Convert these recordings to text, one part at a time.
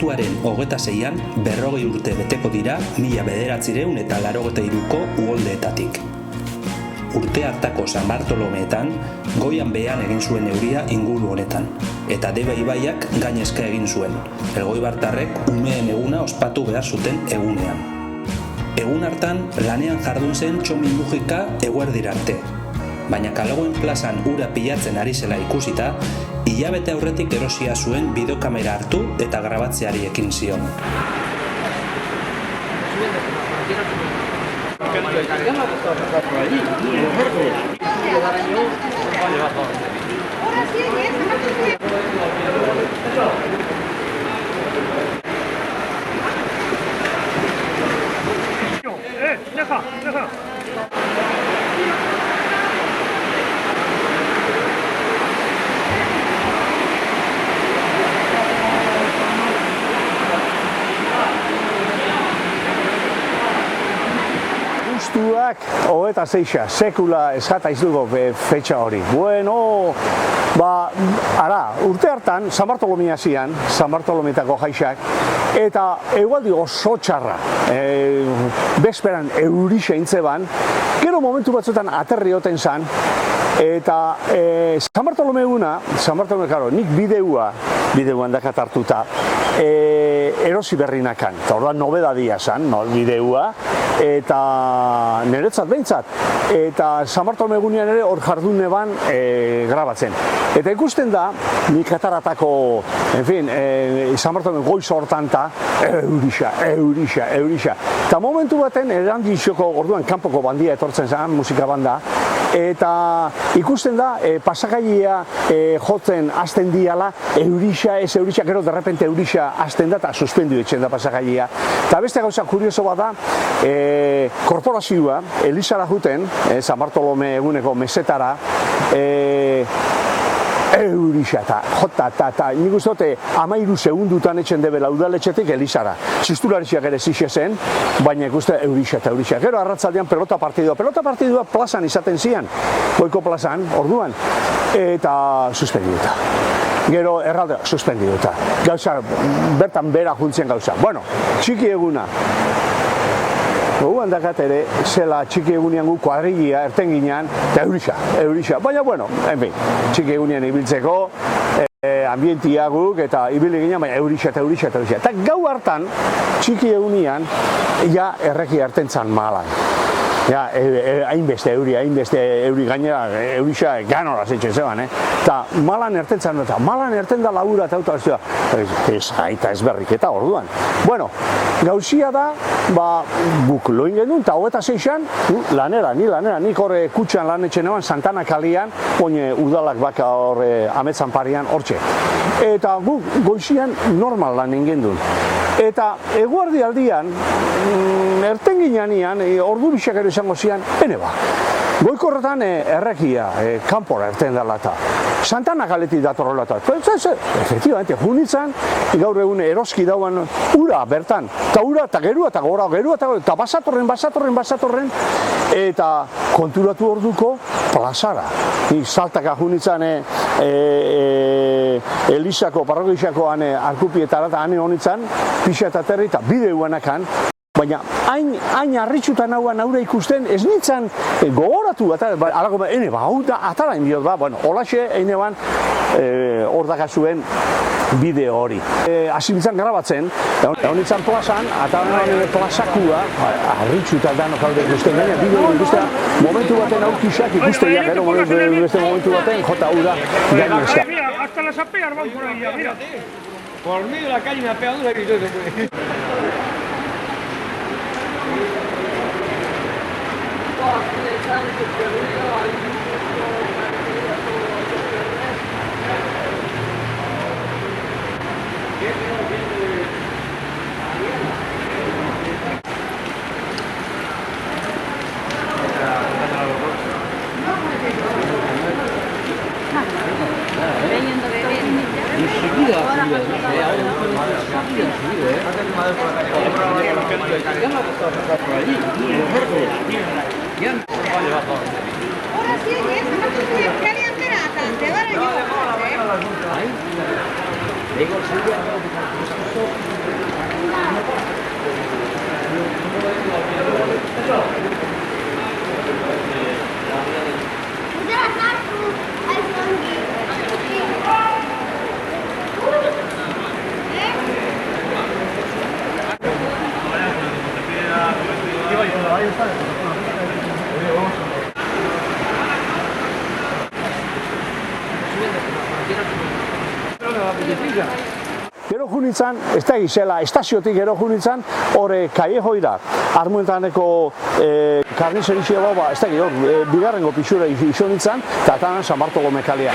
Abuztuaren 26an 40 urte beteko dira 1983ko uholdeetatik. Urte hartako San Bartolomeetan goian behean egin zuen euria inguru honetan, eta Deba ibaiak gainezka egin zuen, elgoibartarrek umeen eguna ospatu behar zuten egunean. Egun hartan lanean jardun zen Txomin Mujika eguerdira arte, baina Kalogoen plazan ura pilatzen ari zela ikusita, hilabete aurretik erosia zuen bideokamera hartu eta grabatzeari ekin zion. Justuak 26, sekula eskata izuduko fetxa hori. Bueno, urte hartan, San Bartolomea zian, San Bartolomeetako jaixak, eta egualdi oso txarra. Bezperan eurixa intzeban, gero momentu batzuetan aterri oten zan, eta San Bartolome eguna, nik bideuan dakat hartuta, erosi berrinakan, eta orduan nobedadia zan, bideua, eta niretzat behintzat, eta San Bartolome egunean ere hor jardun eban grabatzen. Eta ikusten da, nik ataratako, San Bartolome goiz hortan eta eurixa. Eta momentu baten, erandizoko orduan kanpoko bandia etortzen zen, musika banda, eta ikusten da, pasagailea jotzen hasten diala, eurixa, gero derrepente eurixa hasten da, eta suspendu etxen da pasagailea. Eta beste gauza kurioso bat da, korporazioa, Elizara juten, San Bartolome eguneko mesetara, eurixa eta nik uste dute 13 segundutan etxen debela udaletxetik Elizara. Txistularitxak ere zixe zen, baina ikuste eurixa. Gero arratzaldean pelota partidua plazan izaten zian, goiko plazan, orduan, eta suspendiduta. Gero erraldea suspendiduta. Gauza, bertan bera juntzen gauza. Bueno, txiki eguna. Goguan dakat ere, zela txiki egunean gu kuadrigia, erten ginean, eta eurixa. Baina, bueno, txiki egunean ibiltzeko, ambientia guk, eta ibili ginean, baina eurixa. Eta gau hartan, txiki egunean, ja erreki ertentzan malan. Ja, hainbeste euri gainera, eurixa ganora zeitzen zeban, eta malan ertentzan, malan erten da labura eta ez berriketa orduan. Bueno, gauzia da, guk loin genuen, eta 26an, nik horre kutxan lan etxen eban, Santana kalian, oine udalak baka horre ametzan parian, hortxe. Eta guk goizian normal lan ingendun. Eta eguardi aldian, erten ginean, ordu bisakero izango zian, goikorretan errekia, kanpora erten dela eta Santana kaletik datorrola eta efectivamente, junitzen, gaur egun eroski dauan ura bertan, eta ura eta gerua eta gora, eta basatorren, eta konturatu orduko plazara. Ni saltaka junitzen Elizako, parrokiakoan arkupietara eta hane honitzen, pixa eta terri eta bideuanakan, baina hain arritxutan hauan aurre ikusten ez nintzen gogoratu, hau da atarain biot ba, holaxe eineban hor dakazuen bideo hori. Hasi nintzen grabatzen, hau nintzen plazan, atarain plazakua, arritxutan danok hau da ikusten, bideo ikustea, momentu baten aurkisak ikusteia, gero momentu baten jota hau da gainezka. Hasta las apeas van por ahí, mira. Por medio de la calle una pegadura que yo te Ora sì, è una calianterata, te va a Gero junitzen, ez da gizela, estaziotik gero junitzen, horre Callejoira, Armuentaneko karnizerizia ez da gero, bigarrengo pixura iso nintzen, eta eta San Bartolome kalea.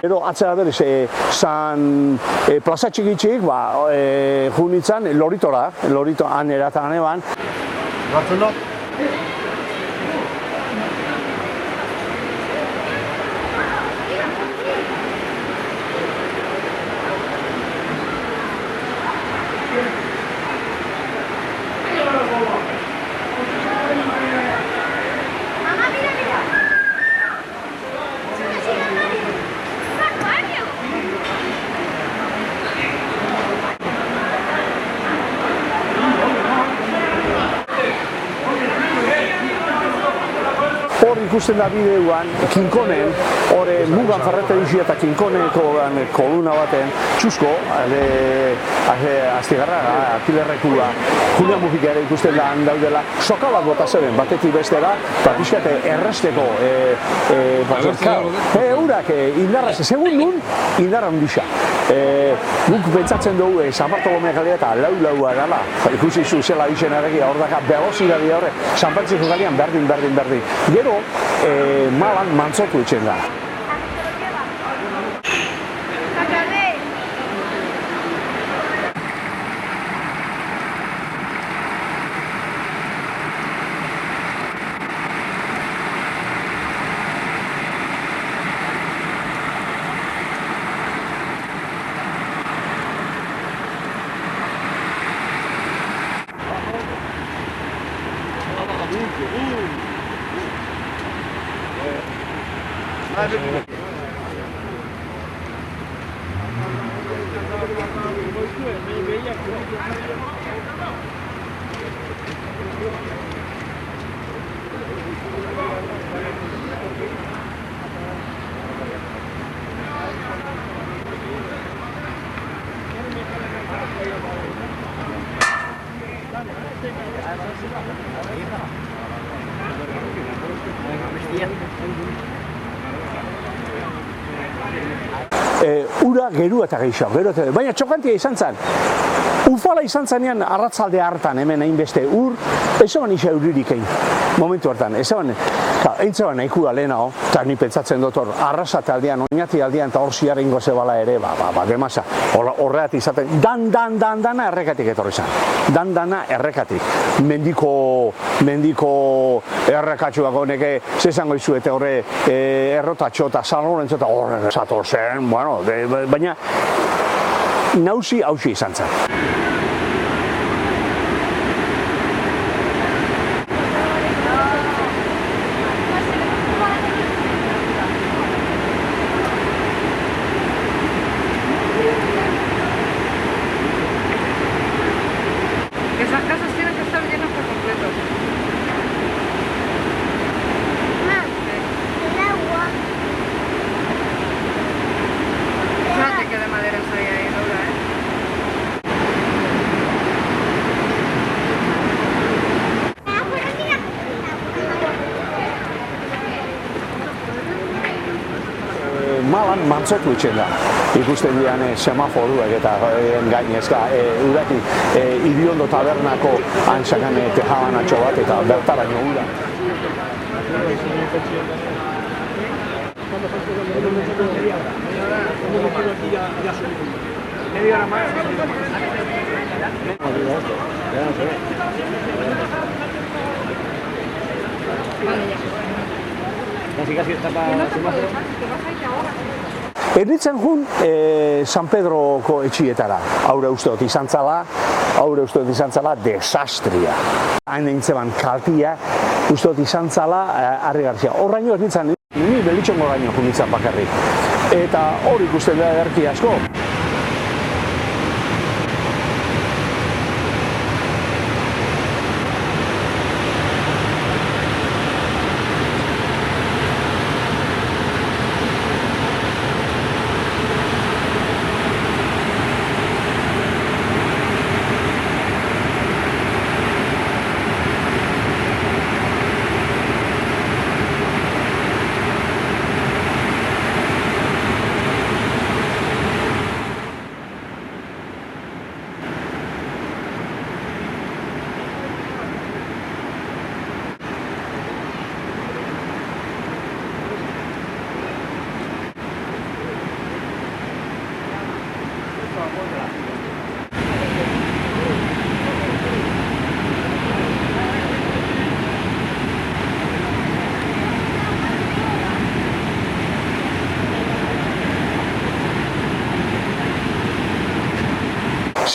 Gero atzera berez, plaza txikitxik, junitzen Loritora, han eratan eban. Bartzelona. Hor ikusten da bideoan, Kinkonen, hor mugan ferreterizia eta Kinkoneko koluna baten, txusko, Astigarra, Artilerrekua, Julian Mujika ere ikusten da daudela, soka bat bota zeben, batetik bestera, pixkate erresteko, eurak indarra, segun nun, indarra hundisa. Guk pentsatzen dugu, San Bartolome kalea eta lau-laua gala, ikusi zu zela izen erregia, hor daka, velozidadia horre, San Francisco kalean berdin. Gero, malan mantzotu etxen da. Ura gerua eta gehiago, baina txokantia izan zen. Ufala izan zanean arratzalde hartan hemen hainbeste ur, ez eban isa euririk egin, momentu hartan, ez eban, entzaban nahikua lehenago, eta ni pentsatzen dut hor, arrasate aldean, oinati aldean, eta hor ziarrengo zebala ere, demasa, horreat izaten, dana errekatik etorri zen, dana errekatik, mendiko errekatxuak honeke, zezango izu, eta horre errotatxo eta salorentzo eta horre zato zen, bueno, baina nausi hausi izan zen. Esas casas tienen que estar llenas por completo. El agua. Fíjate que de madera hay ahí, Laura, ¿eh? malan mantzotu itxen da. Ikusten dian semaforuak eta gainezka uraki Iriondo tabernako antzakan tejabanatxo bat eta bertaraino ura. Media hora más. Casi está para semáforo. Erditzen jun San Pedroko etxietara. Haure uste dut izan zala desastria. Hain egin kaltia, uste dut izan zala harri garzia. Horraino erditzen, ni belitxongo gaino junitzen bakarrik. Eta hor ikusten da ederki asko.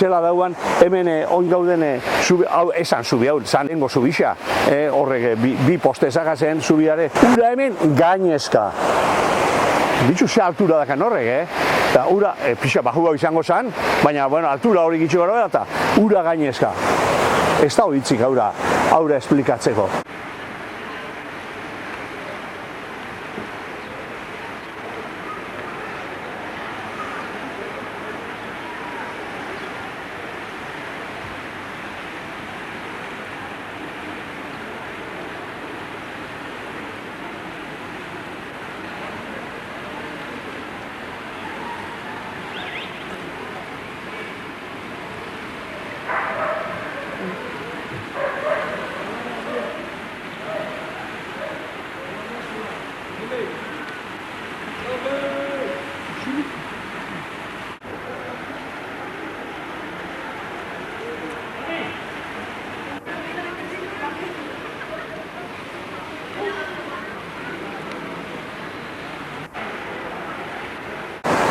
Zela dauan, hemen oin gauden, esan zubi hau, zanengo zubisa, horrek bi postezaka zen zubiare, ura hemen gainezka. Bitxu ze altura dakan horrek, eta ura, pixa baju gau izango zen, baina, bueno, altura hori gitxu gara eta ura gainezka. Ez da hitzik aura esplikatzeko.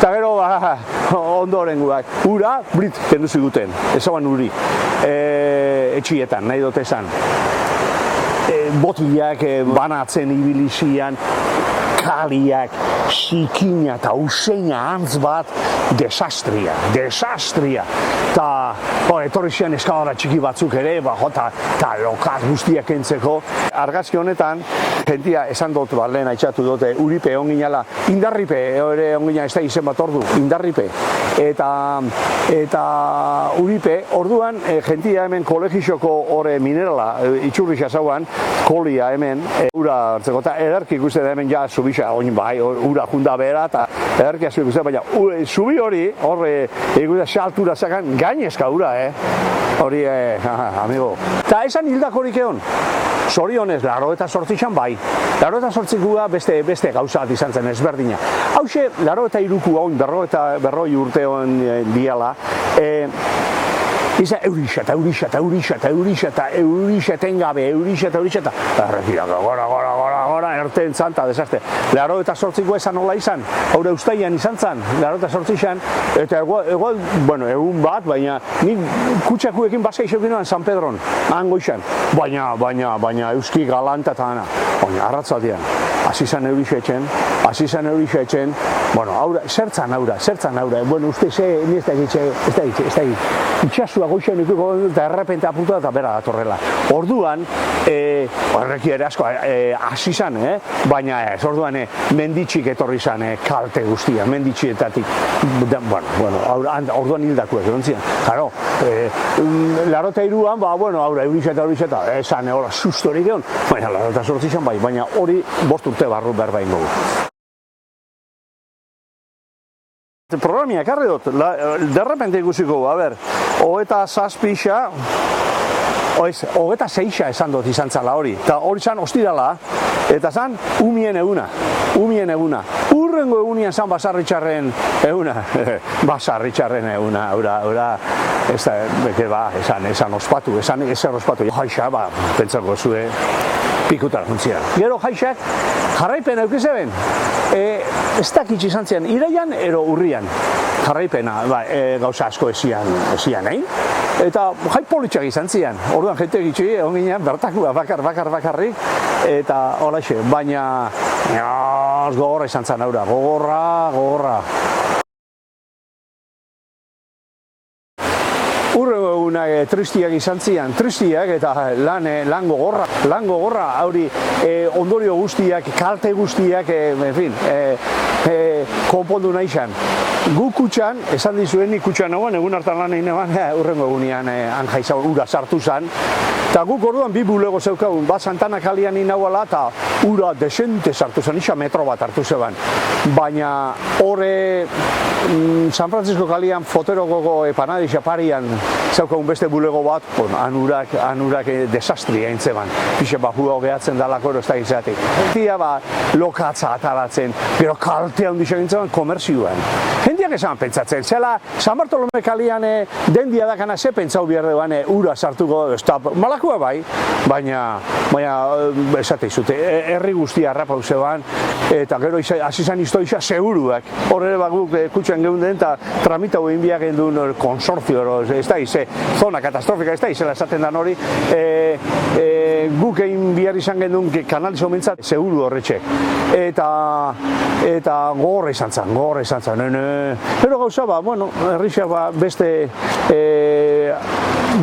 Eta gero, ondorengoak, ura, brit, kendu ziguten, ezaban uri, etxietan, nahi dut esan. Botilak banatzen ibilizian, kaliak, xikina eta useina antz bat, desastria. Eta etorri zian eskadora txiki batzuk ere, eta lokal guztiak entzeko. Argazki honetan, jentia esan dut, lehen aitzatu dute, Uripe onginala, Indarripe, ere ongina ez da izen bat ordu, Indarripe. Eta Uripe, orduan, jentia hemen kolegizoko ore minerala, itxurri xasauan, kolia hemen, ura hartzeko, eta ederki ikusten da hemen ja zubisa, bai, ura junda behera, eta ederki asko ikusten, baina zubi hori, horre, ikusten saltura zakan, gainezka ura, hori, amigo. Eta esan hildakorik egon, zorionez, 88an bai. 88 beste gauza bat izan zen ezberdina. Hauxe, 83 hon, 40 urte hon diala, izan eurixat engabe, eta erretiraka, gora, erten zanta, desastre. 88ko esan nola izan, haure ustaian izan zan, 88an, eta egun bat, baina nik kutsakuekin baska isokinoan San Pedron, hango izan, baina euski galanta eta gana, baina arratzaldian, hasi zan eurixetzen, bueno, zertzan aura, uste ze, ez da itxasua goixen ikuko eta errepente apuntu eta bera datorrela. Orduan, horreki ere asko hasi zan, baina ez, orduan menditxik etorri zan kalte guztia, menditxietatik, orduan hildakuek, erontzian. Jaro, 83an, aura, eurixeta, esan, sustorik egon, baina 88an bai, baina hori 5 urte barru berbain gogu. Programia ekarri dut, derrepente ikusiko, a ber, 27, 26 esan dut izan zala hori, eta hori zan ostirala, eta zan umien eguna. Urrengo egunian zan basarritxarren eguna, ez da, beke esan ospatu, esan ospatu, jaixa, pentsako zue, pikutar juntzia. Gero jaixak jarraipen eukizeben, ez dakitz izan zian, iraian ero urrian jarraipena, gauza asko esian egin. Eta jai politxak izan zian, orduan jente egitxi, egon ginean bertakua bakarrik, eta holaxe, baina gogorra izan zan aura, gogorra. Urrengo egunak tristiak izan zian, eta lan gogorra, hauri ondorio guztiak, kalte guztiak, konpondu nahi zan. Gu kutxan, esan dizuen, nik kutxan nagoen, egun hartan lan egin eban, urrengo egunean anjaiza ura sartu zan. Eta guk orduan bi bulego zeukagun, bat Santana kalian inauala eta ura desente sartu zen, isa metro bat hartu zeban. Baina horre San Francisco kalian Foterokoko Panadisa parian zeukagun beste bulego bat, anurak desastri egin zeban. Pixe bajua gehatzen dalako ero ez da gizatik. Tia lokatza ataratzen, gero kalte handixo egin zeban komerzioan. Jendiak esan pentsatzen, zela San Bartolome kalian dendia dakana ze pentsau behar duan ura sartuko, malakua bai, baina esate izute, herri guztia harrapau zeban, eta gero hasi zan iztoiza seguruak. Horre guk kutxan geunden eta tramitau egin biak gendun konsortzio, ez da ize, zona katastrofika, ez da izela esaten dan hori, guk egin bihar izan gendun kanalizo mentzat seguru horretxek. Eta gogorra izan zan. Pero gauza herrixak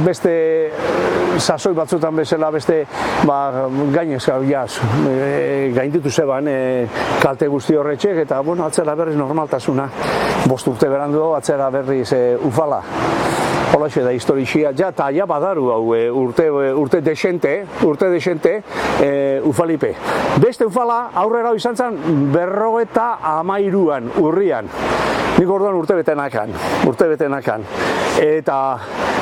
beste sasoi batzutan bezala, beste gainez gainditu zeban kalte guzti horretxek, eta atzera berriz normaltasuna. 5 urte berandu atzera berriz ufala. Holaxe da historixia, eta badaru hau urte desente, ufalipe. Beste ufala aurrera izan zen 53an urrian. Nik orduan urte betenakan. Eta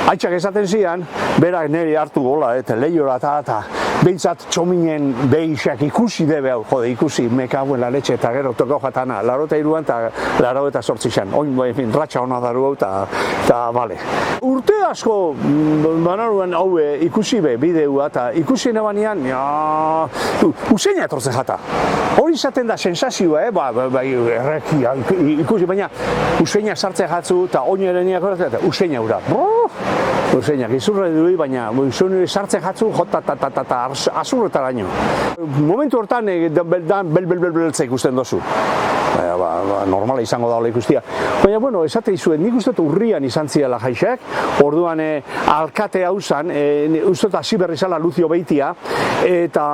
haitxak esaten zian, berak niri hartu gola, eta lehiora eta behintzat txominen behixak ikusi debe hau, ikusi mekauen la letxe eta gero toko jatana, 83an eta 88an. Oin, ratxa hona daru hau eta bale. Urte asko banaruan hau ikusi be bideua eta ikusi nebanean, useina etortzen jata. Hori izaten da sensazioa, errekia ikusi, baina useina sartzen jatzu eta oinereniak horretzen, useina ura. Useina, gizurra dui, baina useina sartzen jatzu jota eta azurretaraino. Momentu hortan bel-bel-bel-beltza ikusten dozu. Normala izango da hola ikustia. Baina, esate izuen, nik uste urrian izan ziela jaixak, orduan alkate hau zan, uste hasi berri zala Lucio Beitia, eta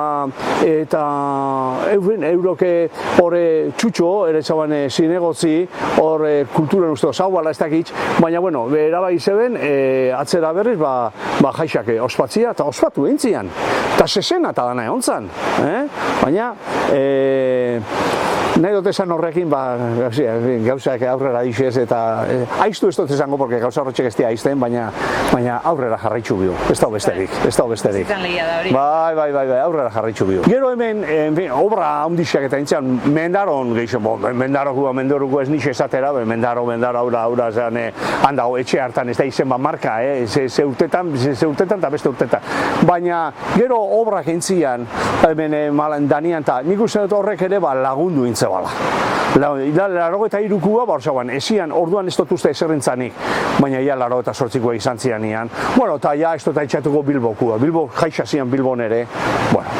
euroke horre txutxo, ere zauan zinegotzi, horre kulturen uste zauala ez dakitz, baina, erabaki zeben, atzera berriz, jaixak ospatzia, eta ospatu egin zian. Eta sesena eta dana egon zan, baina, nahi dut esan horrekin, gauzak aurrera dixez, eta aiztu ez dut esango, porque gauza horretxek ez dira aizten, baina aurrera jarraitzu bihu, ez da besterik. Bai, aurrera jarraitzu bihu. Gero hemen, obra handixak eta entzian, mendaron, mendaroku ez nix esatera, mendaro, aura, handa, etxe hartan, ez da izen marka, ze urtetan eta beste urtetan. Baina, gero obrak entzian, hemen danian, eta nik uste dut horrek ere lagundu intzen bala. 83koa barzauan, esian orduan ez dut uste eserrintzanik, baina 88koa izan zian ian. Eta ez dut haitxatuko Bilbokua. Bilbo jaixa zian Bilbon ere,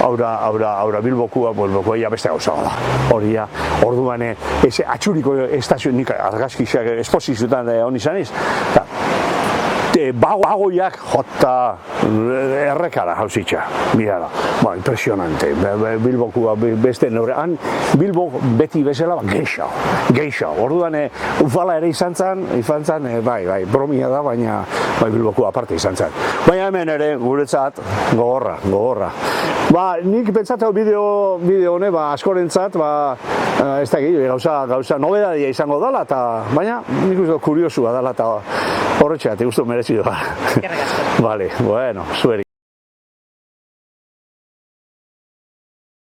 aura Bilbokua, beste gauza da. Hori orduan atxuriko estazio, nik argazkiak espozizutan hon izan iz. Bagoiak jota errekara hausitxa, biara. Ba, impresionante, Bilbokua beste neure, han Bilbo beti bezala geisha. Orduan, ufala ere izan zen, bai, bromia da, baina Bilbokua aparte izan zen. Baina hemen ere, guretzat, gogorra. Ba, nik pentsatu bideo hone, askorentzat, ez da gauza nobedadia izango dela, baina nik uste kuriosua dela, eta horretxeat, guztu merezidoa. Vale, bueno, zueri.